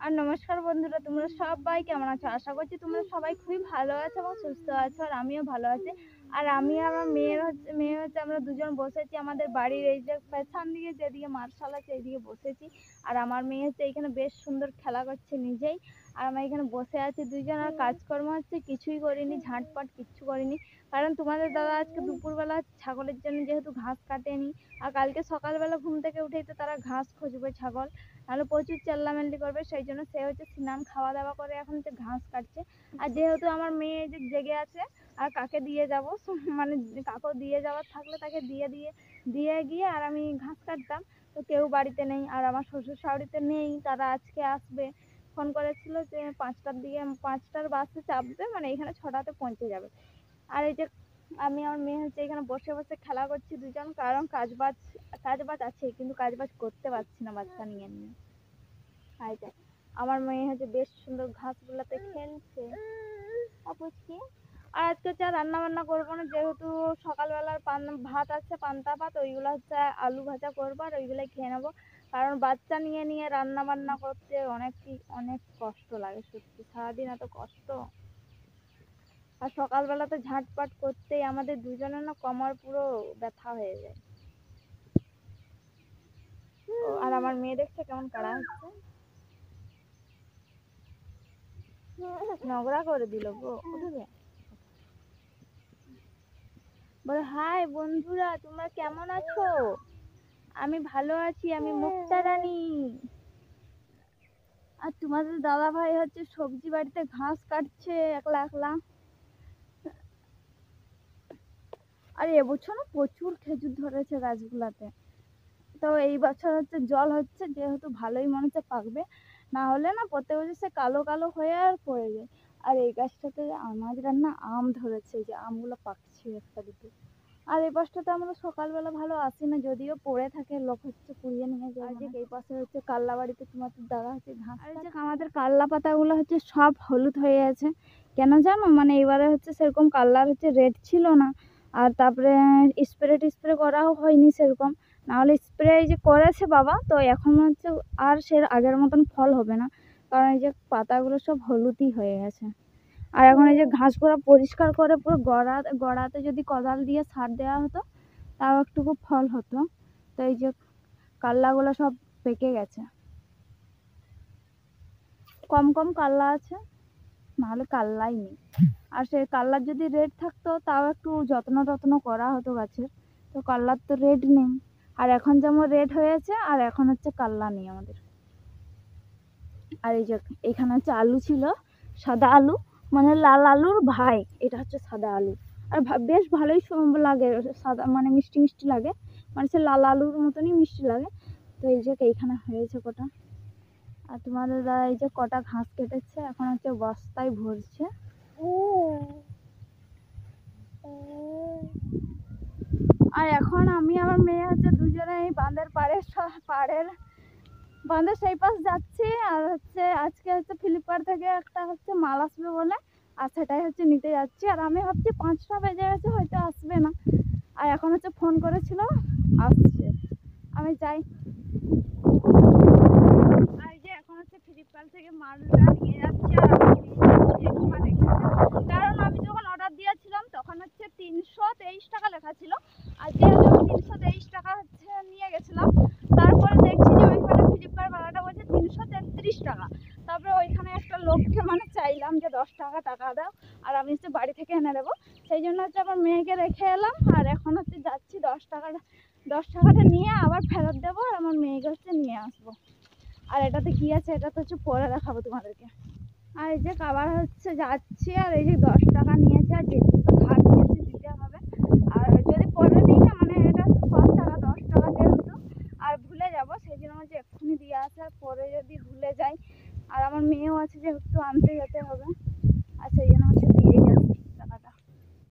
আর নমস্কার বন্ধুরা, তোমরা সবাই কেমন আছো? আশা করছি তোমরা সবাই খুবই ভালো আছো এবং সুস্থ আছো। আর আমিও ভালো আছি। আর আমি আর আমার মেয়ে হচ্ছে আমরা দুজন বসেছি আমাদের বাড়ির এই যে পেছন দিকে, যেদিকে মার্শাল আছে এইদিকে বসেছি। আর আমার মেয়ে হচ্ছে এইখানে বেশ সুন্দর খেলা করছে নিজেই। আর আমরা এখানে বসে আছি দুইজন, আর কাজকর্ম হচ্ছে কিছুই করিনি, ঝাঁটপাট কিচ্ছু করিনি। কারণ তোমাদের দাদা আজকে দুপুরবেলা ছাগলের জন্য যেহেতু ঘাস কাটেনি, আর কালকে সকালবেলা ঘুম থেকে উঠেই তো তারা ঘাস খুঁজবে ছাগল, নাহলে প্রচুর চেল্লামেল্লি করবে। সেই জন্য সে হচ্ছে স্নান খাওয়া দাওয়া করে এখন হচ্ছে ঘাস কাটছে। আর যেহেতু আমার মেয়ে যে জেগে আছে, আর কাকে দিয়ে যাব, মানে কাকে দিয়ে যাওয়ার থাকলে তাকে দিয়ে দিয়ে দিয়ে গিয়ে আর আমি ঘাস কাটতাম। তো কেউ বাড়িতে নেই, আর আমার শ্বশুর শাশুড়িতে নেই, তারা আজকে আসবে। ফোন করেছিল যে 5টার দিকে, 5টার বাসে চাপবে, মানে এখানে 6টাতে পৌঁছে যাবে। আর এই যে আমি আমার মেয়ে হচ্ছে এখানে বসে বসে খেলা করছি দুজন, কারণ কাজবাজ আছে কিন্তু কাজবাজ করতে পারছি না বাচ্চা নিয়ে নিয়ে। আর যে আমার মেয়ে হচ্ছে বেশ সুন্দর ঘাসগুলোতে খেলছে। কি আর আজকে হচ্ছে রান্না বান্না করবো না, যেহেতু সকালবেলার ভাত আছে, পান্তা ভাত, ওইগুলো হচ্ছে আলু ভাজা করবো আর ওইগুলোই খেয়ে নেবো। কারণ বাচ্চা নিয়ে নিয়ে রান্না বান্না করতে অনেক কষ্ট লাগে, সত্যি সারাদিন এত কষ্ট। আর সকালবেলাতে ঝাঁটপাট করতেই আমাদের দুজনের না কোমর পুরো ব্যথা হয়ে যায়। আর আমার মেয়ে দেখছে কেমন কাড়া হচ্ছে, নোংরা করে দিল গো। উঠবে বলে, হাই বন্ধুরা, তোমরা কেমন আছো? আমি ভালো আছি, আমি মুক্তা রানী। আর তোমাদের দাদা ভাই হচ্ছে সবজি বাড়িতে ঘাস কাটছে একলা একলা। আর এবছর না প্রচুর খেজুর ধরেছে গাছগুলাতে। তো এই বছর হচ্ছে জল হচ্ছে যেহেতু ভালোই মনে হচ্ছে পাকবে, না হলে না প্রত্যেক বছর সে কালো কালো হয়ে আর পড়ে যায়। আর এই গাছটাতে আমাদের না আম ধরেছে, যে আমগুলো পাকছে একটা দুটো। আর এই পাশটাতে আমরা সকালবেলা ভালো আসি না, যদিও পড়ে থাকে, লোক হচ্ছে কুড়িয়ে নিয়ে যায়। আর যে এই পাশে হচ্ছে কাল্লা বাড়িতে তোমাদের দাদা হচ্ছে ঘাস। আর যে আমাদের কাল্লা পাতাগুলো হচ্ছে সব হলুদ হয়ে আছে, কেন জানো? মানে এবারে হচ্ছে সেরকম কাল্লার হচ্ছে রেড ছিল না। আর তারপরে স্প্রে করাও হয়নি সেরকম, নাহলে স্প্রে যে করেছে বাবা, তো এখন হচ্ছে আর সে আগের মতন ফল হবে না, কারণ এই যে পাতাগুলো সব হলুদই হয়ে গেছে। আর এখন এই যে ঘাসগুলো পরিষ্কার করে পুরো গড়াতে যদি কোদাল দিয়ে সার দেওয়া হতো, তাও একটুকু ফল হতো। তো এই যে কাল্লাগুলো সব পেকে গেছে, কম কম কাল্লা আছে, নাহলে কাল্লাই নেই। আর সেই কাল্লার যদি রেড থাকতো তাও একটু যত্ন করা হতো গাছের, তো কাল্লার তো রেড নেই। আর এখন যেমন রেড হয়েছে, আর এখন হচ্ছে কাল্লা নেই আমাদের। আর এই যে এখানে হচ্ছে আলু ছিল, সাদা আলু, মানে লাল আলুর ভাই, এটা হচ্ছে সাদা আলু। আর বেশ ভালোই লাগে, সাদা মানে মিষ্টি মিষ্টি লাগে, মানে সে লাল আলুর মতনই মিষ্টি লাগে। তো এই যে এইখানে হয়েছে কটা। আর তোমাদের দাদা এই যে কটা ঘাস কেটেছে, এখন হচ্ছে বস্তায় ভরছে। আর এখন আমি আমার মেয়ে হচ্ছে দুজনে এই বাঁধের বাঁধের সেই পাশ যাচ্ছি। আর হচ্ছে আজকে হচ্ছে ফ্লিপকার্ট থেকে একটা হচ্ছে মাল আসবে বলে, আর সেটাই হচ্ছে নিতে যাচ্ছি। আর আমি ভাবছি 5টা বেজে গেছে, হয়তো আসবে না। আর এখন হচ্ছে ফোন করেছিল, আসছে, আমি যাই। আর যে এখন হচ্ছে ফ্লিপকার্ট থেকে মালটা নিয়ে যাচ্ছি। আর কারণ আমি যখন অর্ডার দিয়েছিলাম তখন হচ্ছে 323 টাকা লেখা ছিল, আর যেহেতু 323 টাকা হচ্ছে নিয়ে গেছিলাম, তারপরে দেখছি যে ওইখানে ফ্লিপকার্ট ভাড়াটা বলছে 333 টাকা। তারপরে ওইখানে একটা লোককে মানে চাইলাম যে 10 টাকা টাকা দাও, আর আমি হচ্ছে বাড়ি থেকে এনে দেবো। সেই জন্য হচ্ছে আমার মেয়েকে রেখে এলাম। আর এখন হচ্ছে যাচ্ছি 10 টাকাটা নিয়ে আবার ফেরত দেবো, আর আমার মেয়েকে হচ্ছে নিয়ে আসবো। আর এটাতে কি আছে এটা তো হচ্ছে পরে দেখাবো তোমাদেরকে। আর এই যে আবার হচ্ছে যাচ্ছি, আর এই যে 10 টাকা নিয়েছে, আর যেহেতু ধার নিয়েছে দিতে হবে। আর যদি পরে দিই না, মানে এটা হচ্ছে 5 টাকা 10 টাকা যেহেতু, আর ভুলে যাবো, সেই জন্য হচ্ছে এক্ষুনি দিয়ে আসে, আর পরে যদি ভুলে যাই। আর আমার মেয়েও আছে যেহেতু আনতে যেতে হবে, আর সেই জন্য হচ্ছে দিয়ে যাচ্ছে।